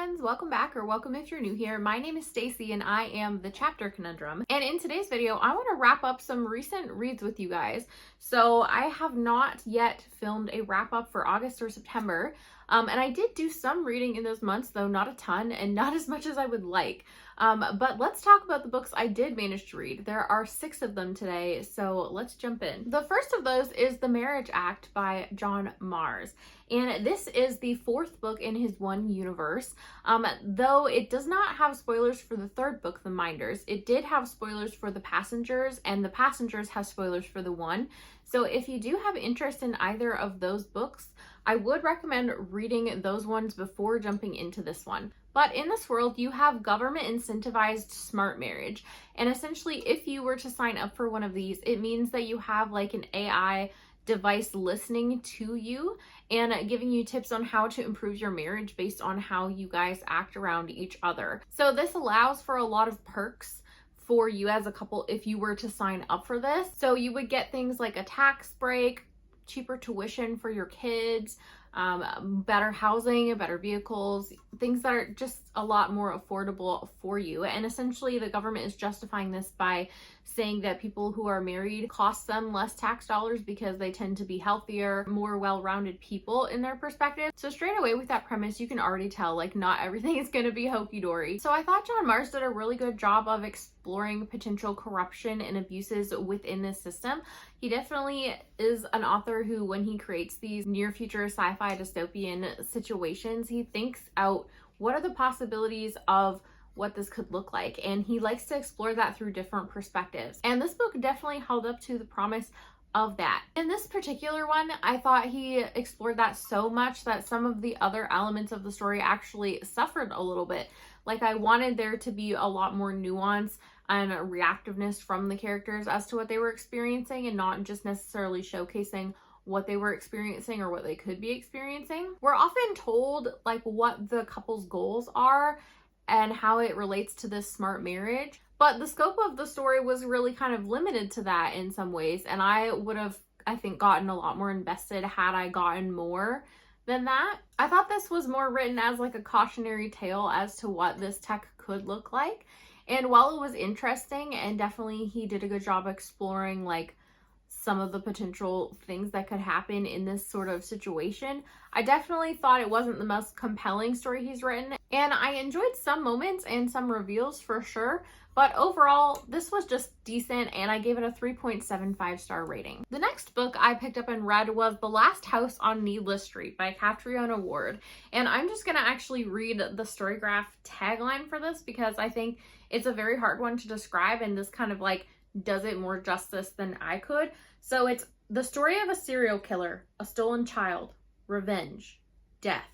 friends, welcome back, or welcome if you're new here. My name is Stacy and I am the Chapter Conundrum. And in today's video, I want to wrap up some recent reads with you guys. So I have not yet filmed a wrap up for August or September. And I did do some reading in those months, though not a ton and not as much as I would like. But let's talk about the books I did manage to read. There are 6 of them today, so let's jump in. The first of those is The Marriage Act by John Marrs. And this is the 4th book in his one universe. Though it does not have spoilers for the 3rd book, The Minders, it did have spoilers for The Passengers, and The Passengers has spoilers for the one. So if you do have interest in either of those books, I would recommend reading those ones before jumping into this one. But in this world, you have government incentivized smart marriage. And essentially, if you were to sign up for one of these, it means that you have like an AI device listening to you and giving you tips on how to improve your marriage based on how you guys act around each other. So this allows for a lot of perks for you as a couple if you were to sign up for this. So you would get things like a tax break, cheaper tuition for your kids, better housing, better vehicles, things that are just a lot more affordable for you. And essentially the government is justifying this by saying that people who are married cost them less tax dollars because they tend to be healthier, more well-rounded people in their perspective. So straight away with that premise, you can already tell like not everything is going to be hokey-dory. So I thought John Marrs did a really good job of exploring potential corruption and abuses within this system. He definitely is an author who, when he creates these near future sci-fi dystopian situations, he thinks out what are the possibilities of what this could look like, and he likes to explore that through different perspectives. And this book definitely held up to the promise of that. In this particular one, I thought he explored that so much that some of the other elements of the story actually suffered a little bit. Like I wanted there to be a lot more nuance and reactiveness from the characters as to what they were experiencing, and not just necessarily showcasing what they were experiencing or what they could be experiencing. We're often told like what the couple's goals are and how it relates to this smart marriage, but the scope of the story was really kind of limited to that in some ways, and I would have, I think, gotten a lot more invested had I gotten more than that. I thought this was more written as like a cautionary tale as to what this tech could look like, and while it was interesting and definitely he did a good job exploring like some of the potential things that could happen in this sort of situation, I definitely thought it wasn't the most compelling story he's written, and I enjoyed some moments and some reveals for sure, but overall this was just decent and I gave it a 3.75 star rating. The next book I picked up and read was The Last House on Needless Street by Catriona Ward, and I'm just gonna actually read the Storygraph tagline for this because I think it's a very hard one to describe, and this kind of like does it more justice than I could. So it's the story of a serial killer, a stolen child, revenge, death,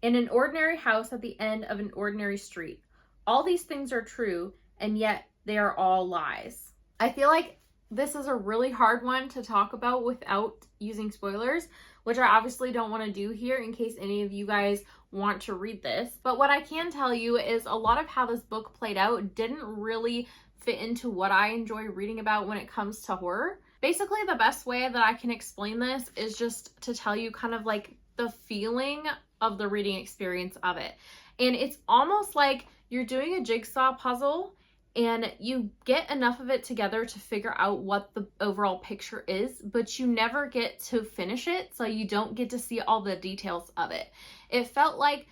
in an ordinary house at the end of an ordinary street. All these things are true, and yet they are all lies. I feel like this is a really hard one to talk about without using spoilers, which I obviously don't want to do here in case any of you guys want to read this. But what I can tell you is a lot of how this book played out didn't really fit into what I enjoy reading about when it comes to horror. Basically, the best way that I can explain this is just to tell you kind of like the feeling of the reading experience of it. And it's almost like you're doing a jigsaw puzzle and you get enough of it together to figure out what the overall picture is, but you never get to finish it, so you don't get to see all the details of it. It felt like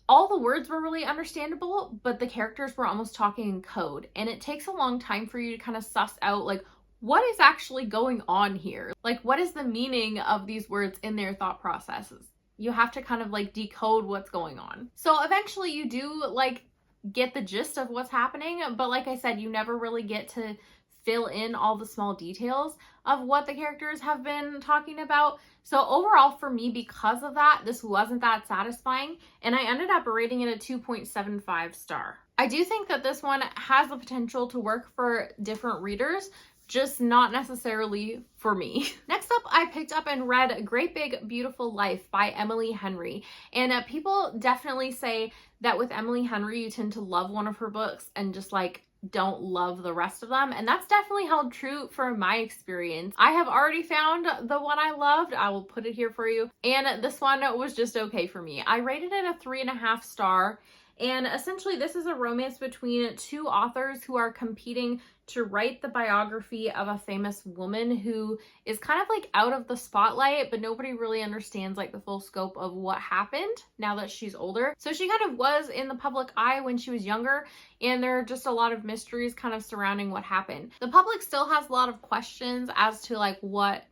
all the words were really understandable, but the characters were almost talking in code, and it takes a long time for you to kind of suss out like what is actually going on here? Like, what is the meaning of these words in their thought processes? You have to kind of like decode what's going on. So eventually you do like get the gist of what's happening, but like I said, you never really get to fill in all the small details of what the characters have been talking about. So overall for me, because of that, this wasn't that satisfying, and I ended up rating it a 2.75 star. I do think that this one has the potential to work for different readers, just not necessarily for me. Next up, I picked up and read Great Big Beautiful Life by Emily Henry. And people definitely say that with Emily Henry, you tend to love one of her books and just like don't love the rest of them. And that's definitely held true for my experience. I have already found the one I loved. I will put it here for you. And this one was just okay for me. I rated it a 3.5 star. And essentially, this is a romance between two authors who are competing to write the biography of a famous woman who is kind of like out of the spotlight, but nobody really understands like the full scope of what happened now that she's older. So she kind of was in the public eye when she was younger, and there are just a lot of mysteries kind of surrounding what happened. The public still has a lot of questions as to like what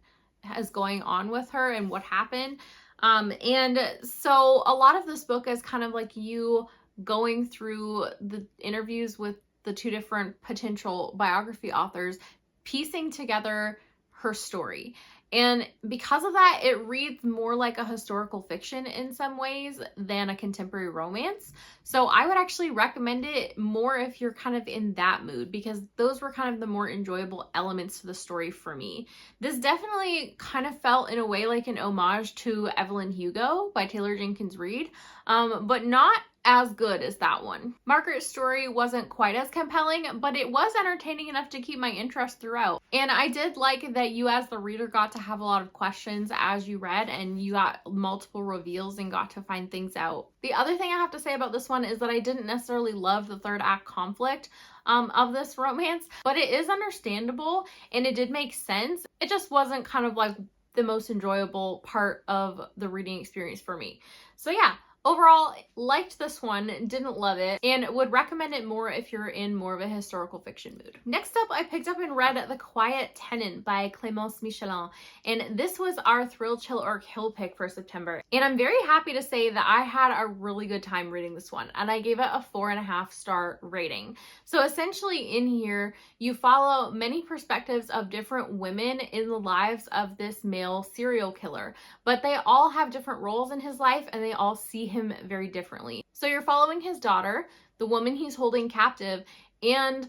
is going on with her and what happened. And so a lot of this book is kind of like you going through the interviews with the two different potential biography authors, piecing together her story. And because of that, it reads more like a historical fiction in some ways than a contemporary romance. So I would actually recommend it more if you're kind of in that mood, because those were kind of the more enjoyable elements to the story for me. This definitely kind of felt in a way like an homage to Evelyn Hugo by Taylor Jenkins Reid, but not as good as that one. Margaret's story wasn't quite as compelling, but it was entertaining enough to keep my interest throughout. And I did like that you as the reader got to have a lot of questions as you read, and you got multiple reveals and got to find things out. The other thing I have to say about this one is that I didn't necessarily love the third act conflict of this romance, but it is understandable and it did make sense. It just wasn't kind of like the most enjoyable part of the reading experience for me. So yeah, overall, liked this one, didn't love it, and would recommend it more if you're in more of a historical fiction mood. Next up, I picked up and read The Quiet Tenant by Clémence Michelin, and this was our Thrill, Chill, or Kill pick for September. And I'm very happy to say that I had a really good time reading this one, and I gave it a 4.5-star rating. So essentially in here, you follow many perspectives of different women in the lives of this male serial killer, but they all have different roles in his life, and they all see him very differently. So you're following his daughter, the woman he's holding captive, and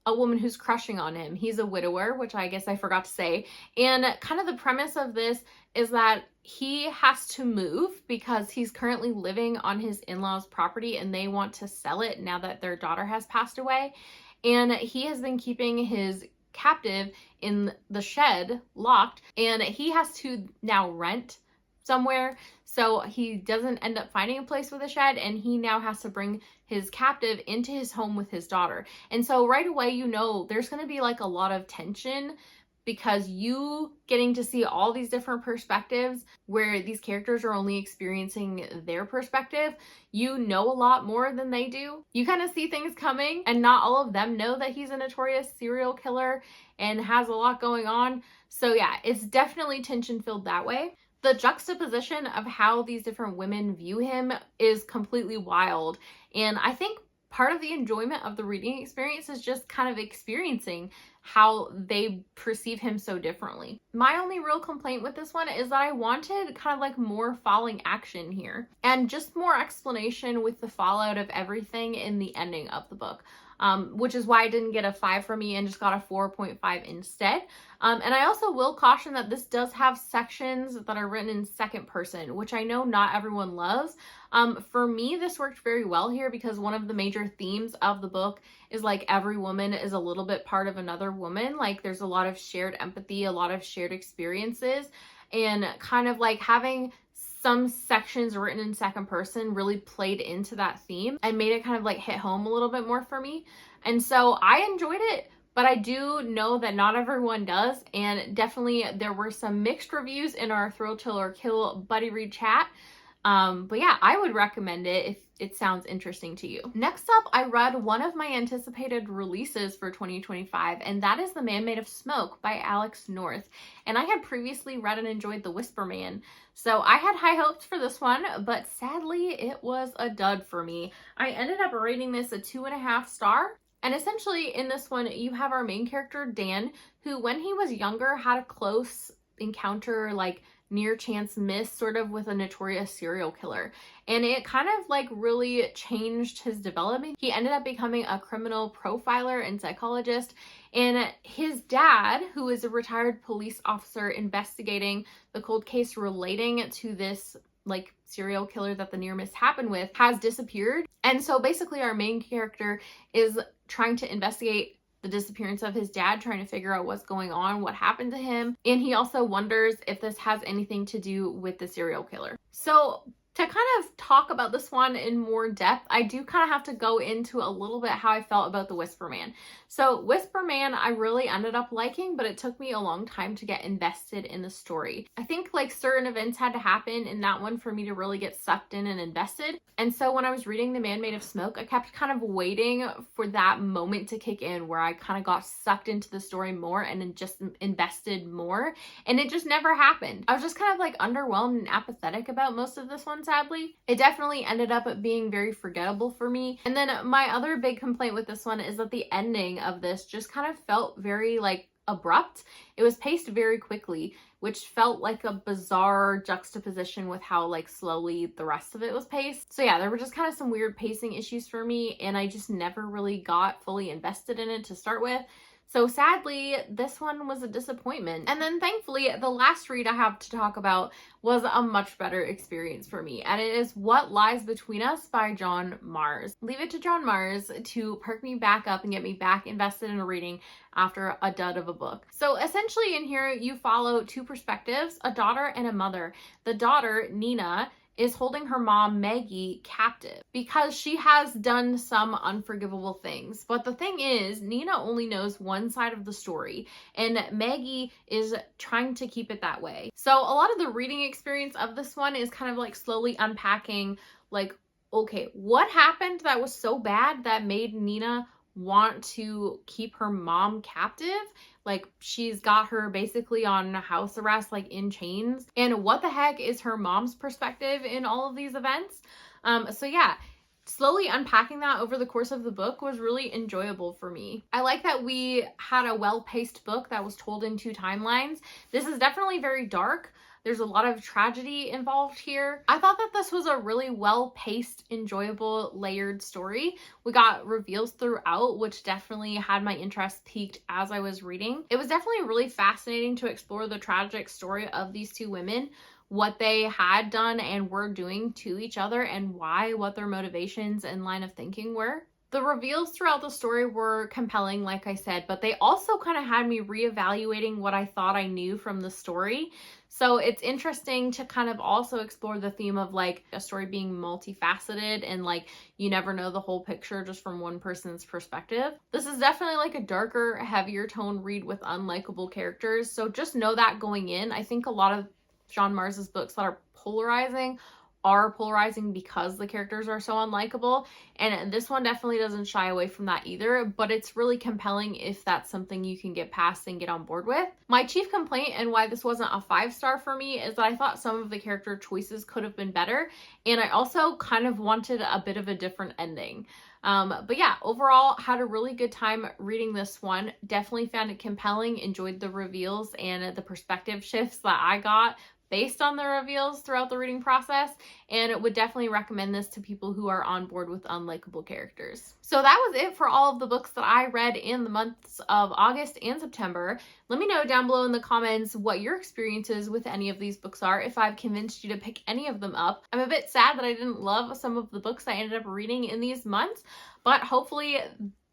a woman who's crushing on him. He's a widower, which I guess I forgot to say. And kind of the premise of this is that he has to move because he's currently living on his in-laws' property and they want to sell it now that their daughter has passed away. And he has been keeping his captive in the shed locked, and he has to now rent somewhere, so he doesn't end up finding a place with a shed, and he now has to bring his captive into his home with his daughter. And so right away, you know, there's going to be like a lot of tension, because you getting to see all these different perspectives where these characters are only experiencing their perspective, you know a lot more than they do. You kind of see things coming, and not all of them know that he's a notorious serial killer and has a lot going on. So yeah, it's definitely tension filled that way. The juxtaposition of how these different women view him is completely wild. And I think part of the enjoyment of the reading experience is just kind of experiencing how they perceive him so differently. My only real complaint with this one is that I wanted kind of like more falling action here and just more explanation with the fallout of everything in the ending of the book. Which is why I didn't get a 5 for me and just got a 4.5 instead. And I also will caution that this does have sections that are written in second person, which I know not everyone loves. For me, this worked very well here because one of the major themes of the book is like every woman is a little bit part of another woman. Like there's a lot of shared empathy, a lot of shared experiences, and kind of like having some sections written in second person really played into that theme and made it kind of like hit home a little bit more for me. And so I enjoyed it, but I do know that not everyone does. And definitely there were some mixed reviews in our Thrill, Chill, or Kill buddy read chat. But yeah, I would recommend it if it sounds interesting to you. Next up, I read one of my anticipated releases for 2025, and that is The Man Made of Smoke by Alex North. And I had previously read and enjoyed The Whisper Man, so I had high hopes for this one, but sadly it was a dud for me. I ended up rating this a 2.5 star. And essentially in this one, you have our main character, Dan, who when he was younger had a close encounter, like near chance miss sort of with a notorious serial killer, and it kind of like really changed his development. He ended up becoming a criminal profiler and psychologist, and his dad, who is a retired police officer investigating the cold case relating to this like serial killer that the near miss happened with, has disappeared. And so basically our main character is trying to investigate the disappearance of his dad, trying to figure out what's going on, what happened to him. And he also wonders if this has anything to do with the serial killer. So To kind of talk about this one in more depth, I do kind of have to go into a little bit how I felt about the Whisper Man. So Whisper Man, I really ended up liking, but it took me a long time to get invested in the story. I think like certain events had to happen in that one for me to really get sucked in and invested. And so when I was reading The Man Made of Smoke, I kept kind of waiting for that moment to kick in where I kind of got sucked into the story more and then just invested more. And it just never happened. I was just kind of like underwhelmed and apathetic about most of this one, sadly. It definitely ended up being very forgettable for me. And then my other big complaint with this one is that the ending of this just kind of felt very like abrupt. It was paced very quickly, which felt like a bizarre juxtaposition with how like slowly the rest of it was paced. So yeah, there were just kind of some weird pacing issues for me, and I just never really got fully invested in it to start with. So sadly, this one was a disappointment. And then thankfully, the last read I have to talk about was a much better experience for me. And it is What Lies Between Us by John Marrs. Leave it to John Marrs to perk me back up and get me back invested in a reading after a dud of a book. So essentially in here, you follow two perspectives, a daughter and a mother. The daughter, Nina, is holding her mom, Maggie, captive because she has done some unforgivable things. But the thing is, Nina only knows one side of the story, and Maggie is trying to keep it that way. So a lot of the reading experience of this one is kind of like slowly unpacking, like, okay, what happened that was so bad that made Nina want to keep her mom captive? Like, she's got her basically on house arrest, like in chains. And what the heck is her mom's perspective in all of these events? So yeah, slowly unpacking that over the course of the book was really enjoyable for me. I like that we had a well-paced book that was told in two timelines. This is definitely very dark. There's a lot of tragedy involved here. I thought that this was a really well-paced, enjoyable, layered story. We got reveals throughout, which definitely had my interest piqued as I was reading. It was definitely really fascinating to explore the tragic story of these two women, what they had done and were doing to each other, and why, what their motivations and line of thinking were. The reveals throughout the story were compelling, like I said, but they also kind of had me reevaluating what I thought I knew from the story. So it's interesting to kind of also explore the theme of like a story being multifaceted and like you never know the whole picture just from one person's perspective. This is definitely like a darker, heavier tone read with unlikable characters. So just know that going in. I think a lot of John Marrs's books that are polarizing because the characters are so unlikable, and this one definitely doesn't shy away from that either, but it's really compelling if that's something you can get past and get on board with. My chief complaint and why this wasn't a 5-star for me is that I thought some of the character choices could have been better, and I also kind of wanted a bit of a different ending. But yeah, overall had a really good time reading this one. Definitely found it compelling, enjoyed the reveals and the perspective shifts that I got based on the reveals throughout the reading process, and would definitely recommend this to people who are on board with unlikable characters. So that was it for all of the books that I read in the months of August and September. Let me know down below in the comments what your experiences with any of these books are, if I've convinced you to pick any of them up. I'm a bit sad that I didn't love some of the books I ended up reading in these months, but hopefully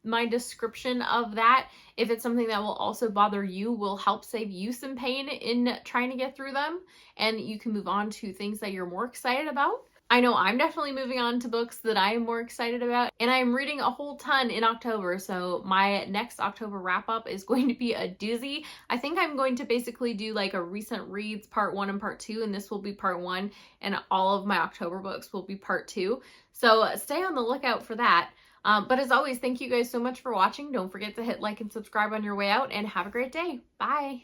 my description of that, if it's something that will also bother you, will help save you some pain in trying to get through them, and you can move on to things that you're more excited about. I know I'm definitely moving on to books that I am more excited about, and I'm reading a whole ton in October, so my next October wrap-up is going to be a doozy. I think I'm going to basically do like a recent reads part 1 and part 2, and this will be part 1, and all of my October books will be part 2. So stay on the lookout for that. But as always, thank you guys so much for watching. Don't forget to hit like and subscribe on your way out, and have a great day. Bye.